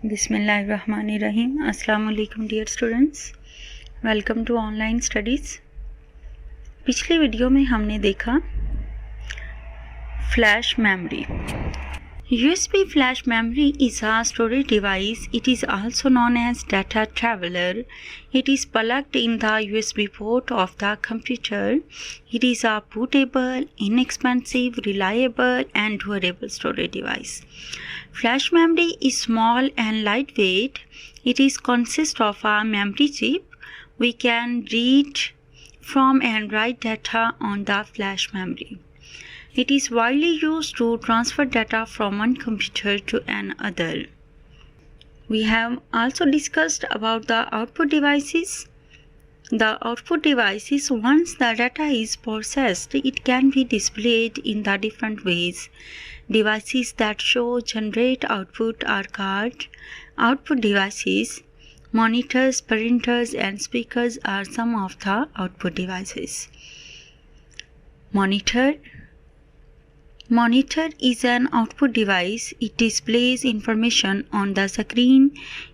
बिस्मिल्लाहिर्रहमानिर्रहीम। अस्सलाम वालेकुम dear students, welcome to online studies. पिछले वीडियो में हमने देखा flash memory. USB flash memory is a storage device. It is also known as data traveler. It is plugged in the USB port of the computer. It is a portable, inexpensive, reliable, and durable storage device. Flash memory is small and lightweight. It is consist of a memory chip. We can read from and write data on the flash memory. It is widely used to transfer data from one computer to another. We have also discussed about the output devices. The output devices, once the data is processed, it can be displayed in the different ways. Devices that show generate output are called output devices. Monitors, printers, and speakers are some of the output devices. Monitor is an output device. It displays information on the screen.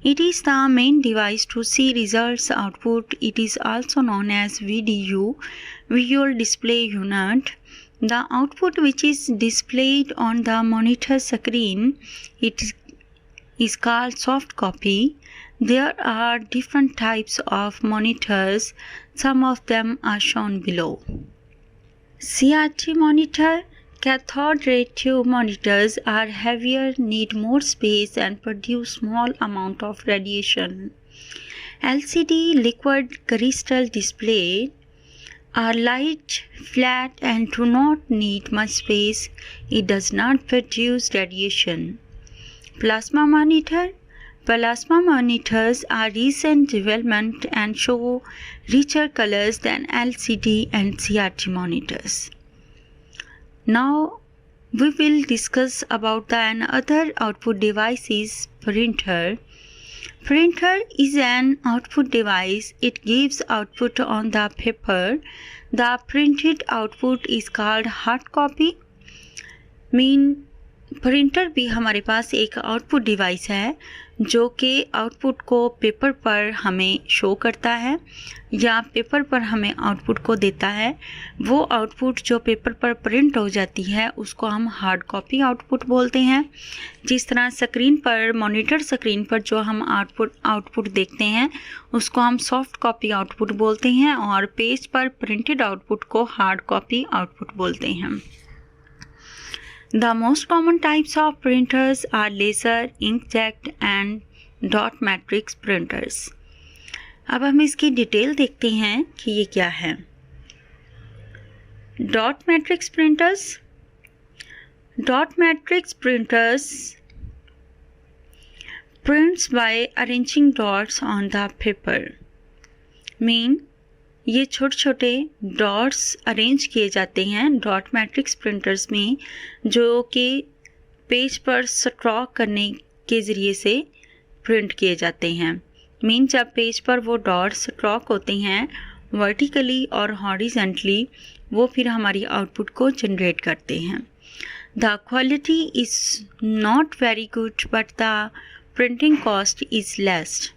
It is the main device to see results output. It is also known as VDU, Visual Display Unit. The output which is displayed on the monitor screen, it is called soft copy. There are different types of monitors. Some of them are shown below. CRT monitor. Cathode ray tube monitors are heavier, need more space, and produce small amount of radiation. LCD liquid crystal display are light, flat, and do not need much space. It does not produce radiation. Plasma monitor. Plasma monitors are recent development and show richer colors than LCD and CRT monitors. Now we will discuss about the another output device is printer. Printer is an output device. It gives output on the paper. The printed output is called hard copy. Printer भी हमारे पास एक output device है जो कि output को paper पर हमें show करता है या पेपर पर हमें आउटपुट को देता है। वो आउटपुट जो पेपर पर प्रिंट हो जाती है उसको हम हार्ड कॉपी आउटपुट बोलते हैं। जिस तरह स्क्रीन पर, मॉनिटर स्क्रीन पर जो हम आउटपुट देखते हैं उसको हम सॉफ्ट कॉपी आउटपुट बोलते हैं और पेज पर प्रिंटेड आउटपुट को हार्ड कॉपी आउटपुट बोलते हैं। The most common types of printers are laser, inkjet and dot matrix printers. अब हम इसकी डिटेल देखते हैं कि ये क्या है। Dot matrix printers. Dot matrix printers prints by arranging dots on the paper. ये छोटे छोटे डॉट्स अरेंज किए जाते हैं डॉट मैट्रिक्स प्रिंटर्स में, जो कि पेज पर स्ट्रोक करने के ज़रिए से प्रिंट किए जाते हैं। जब पेज पर वो डॉट्स स्ट्रोक होते हैं वर्टिकली और हॉरिजेंटली, वो फिर हमारी आउटपुट को जनरेट करते हैं। The quality is not very good but the printing cost is less.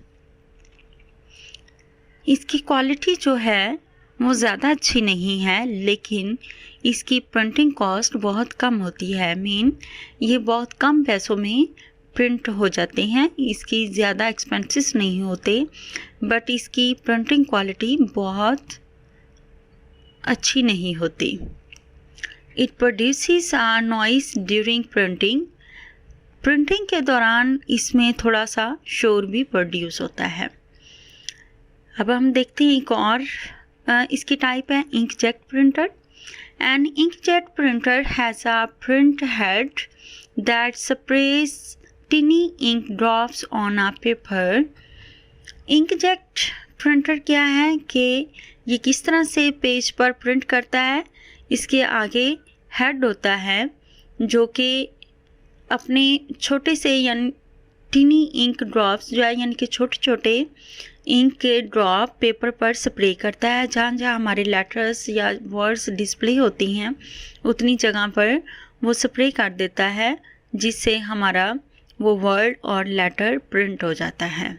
इसकी क्वालिटी जो है वो ज़्यादा अच्छी नहीं है, लेकिन इसकी प्रिंटिंग कॉस्ट बहुत कम होती है। ये बहुत कम पैसों में प्रिंट हो जाते हैं, इसकी ज़्यादा एक्सपेंसेस नहीं होते, बट इसकी प्रिंटिंग क्वालिटी बहुत अच्छी नहीं होती। It produces a noise during printing. Printing के दौरान इसमें थोड़ा सा शोर भी प्रोड्यूस होता है। अब हम देखते हैं एक और इसकी टाइप है inkjet printer. An inkjet printer has a print head that sprays tiny ink drops on a paper. Inkjet printer क्या है कि ये किस तरह से पेज पर प्रिंट करता है। इसके आगे हेड होता है जो कि अपने छोटे से यानी टिनी इंक ड्रॉप्स जो है यानी कि छोटे छोटे इंक के ड्रॉप पेपर पर स्प्रे करता है। जहाँ जहाँ हमारे लेटर्स या वर्ड्स डिस्प्ले होती हैं उतनी जगह पर वो स्प्रे कर देता है, जिससे हमारा वो वर्ड और लेटर प्रिंट हो जाता है।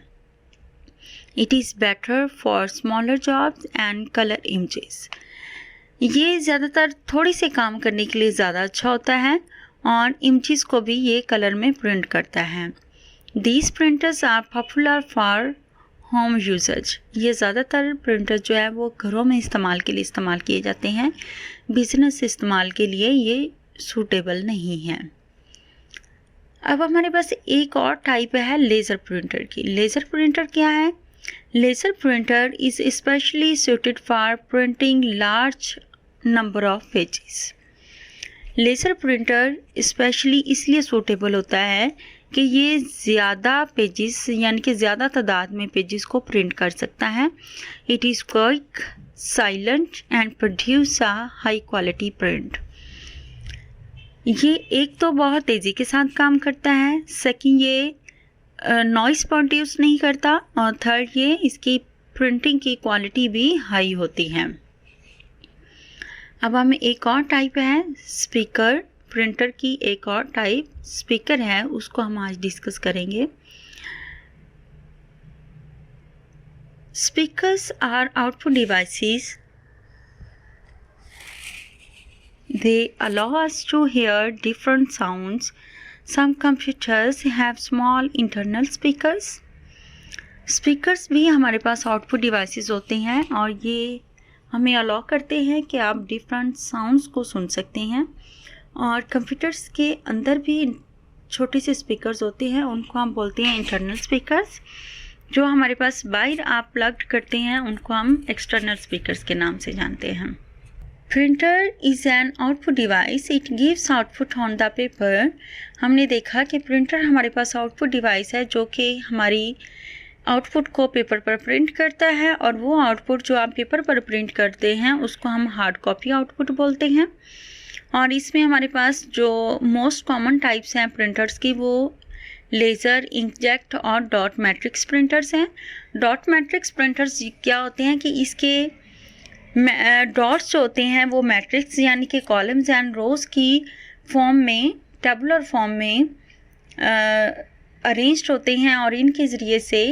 It is better for smaller jobs and colour images. ये ज़्यादातर थोड़ी से काम करने के लिए ज़्यादा अच्छा होता है और इमेजेस को भी ये कलर में प्रिंट करता है। These printers are popular for home uses. ये ज़्यादातर प्रिंटर जो है वो घरों में इस्तेमाल के लिए इस्तेमाल किए जाते हैं, बिजनेस इस्तेमाल के लिए ये सूटेबल नहीं है। अब हमारे पास एक और टाइप है लेज़र प्रिंटर की। लेज़र प्रिंटर क्या है? Laser printer is specially suited for printing large number of pages. Laser printer specially इसलिए सूटेबल होता है कि ये ज़्यादा पेजेस यानी कि ज़्यादा तादाद में पेजेस को प्रिंट कर सकता है। It is quick, silent and produce a high quality print. ये एक तो बहुत तेज़ी के साथ काम करता है, सेकंड ये नॉइस प्रोड्यूस नहीं करता, और थर्ड ये इसकी प्रिंटिंग की क्वालिटी भी हाई होती है। अब हमें एक और टाइप है स्पीकर प्रिंटर की, एक और टाइप स्पीकर है, उसको हम आज डिस्कस करेंगे। Speakers are output devices. They allow us to hear different sounds. Some computers have small internal speakers. Speakers भी हमारे पास आउटपुट डिवाइसेस होते हैं और ये हमें अलाउ करते हैं कि आप डिफरेंट साउंड्स को सुन सकते हैं। और कंप्यूटर्स के अंदर भी छोटे से स्पीकर्स होते हैं, उनको हम बोलते हैं इंटरनल स्पीकर्स। जो हमारे पास बाहर आप प्लग करते हैं उनको हम एक्सटर्नल स्पीकर्स के नाम से जानते हैं। Printer is an output device. It gives output on the paper. हमने देखा कि प्रिंटर हमारे पास आउटपुट डिवाइस है जो कि हमारी आउटपुट को पेपर पर प्रिंट करता है, और वो आउटपुट जो आप पेपर पर प्रिंट करते हैं उसको हम हार्ड कॉपी आउटपुट बोलते हैं। और इसमें हमारे पास जो मोस्ट कॉमन टाइप्स हैं प्रिंटर्स की वो लेज़र, इंकजेट और डॉट मैट्रिक्स प्रिंटर्स हैं। डॉट मैट्रिक्स प्रिंटर्स क्या होते हैं कि इसके डॉट्स जो होते हैं वो मैट्रिक्स यानी कि कॉलम्स एंड रोज़ की फॉर्म में, टेबुलर फॉर्म में अरेंज्ड होते हैं, और इनके ज़रिए से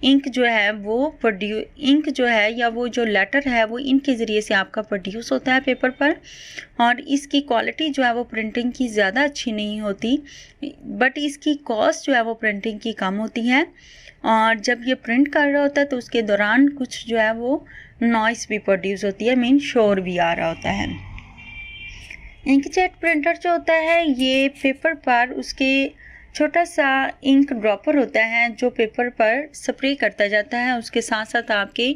इंक जो है वो इंक जो है या वो जो लेटर है वो इनके ज़रिए से आपका प्रोड्यूस होता है पेपर पर। और इसकी क्वालिटी जो है वो प्रिंटिंग की ज़्यादा अच्छी नहीं होती, बट इसकी कॉस्ट जो है वो प्रिंटिंग की कम होती है। और जब ये प्रिंट कर रहा होता है तो उसके दौरान कुछ जो है वो नॉइस भी प्रोड्यूस होती है, मीन शोर भी आ रहा होता है। इंकजेट प्रिंटर जो होता है ये पेपर पर उसके छोटा सा इंक ड्रॉपर होता है जो पेपर पर स्प्रे करता जाता है, उसके साथ साथ आपके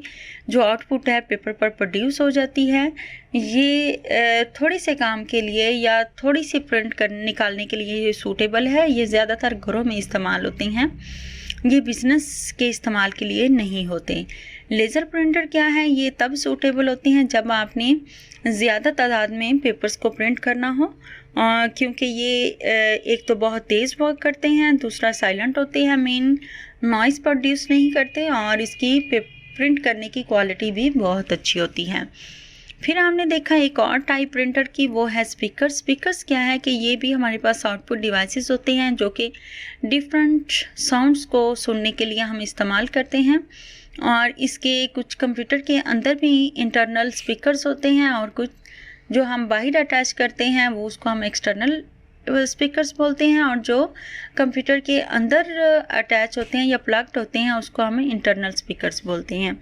जो आउटपुट है पेपर पर प्रोड्यूस हो जाती है। ये थोड़े से काम के लिए या थोड़ी सी प्रिंट निकालने के लिए ये सूटेबल है। ये ज़्यादातर घरों में इस्तेमाल होते हैं, ये बिज़नेस के इस्तेमाल के लिए नहीं होते। लेज़र प्रिंटर क्या है? ये तब सूटेबल होते हैं जब आपने ज़्यादा तादाद में पेपर्स को प्रिंट करना हो, क्योंकि ये एक तो बहुत तेज़ वर्क करते हैं, दूसरा साइलेंट होते हैं, मेन नॉइस प्रोड्यूस नहीं करते, और इसकी प्रिंट करने की क्वालिटी भी बहुत अच्छी होती है। फिर हमने देखा एक और टाइप प्रिंटर की, वो है स्पीकर। स्पीकर्स क्या है कि ये भी हमारे पास आउटपुट डिवाइसेस होते हैं जो कि डिफरेंट साउंड्स को सुनने के लिए हम इस्तेमाल करते हैं। और इसके कुछ कंप्यूटर के अंदर भी इंटरनल स्पीकर्स होते हैं, और कुछ जो हम बाहर अटैच करते हैं वो उसको हम एक्सटर्नल स्पीकर्स बोलते हैं, और जो कंप्यूटर के अंदर अटैच होते हैं या प्लग्ड होते हैं उसको हम इंटरनल स्पीकर्स बोलते हैं।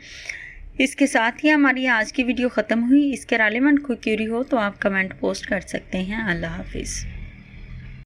इसके साथ ही हमारी आज की वीडियो ख़त्म हुई। इसके रिलेवेंट कोई क्वेरी हो तो आप कमेंट पोस्ट कर सकते हैं। अल्लाह हाफिज़।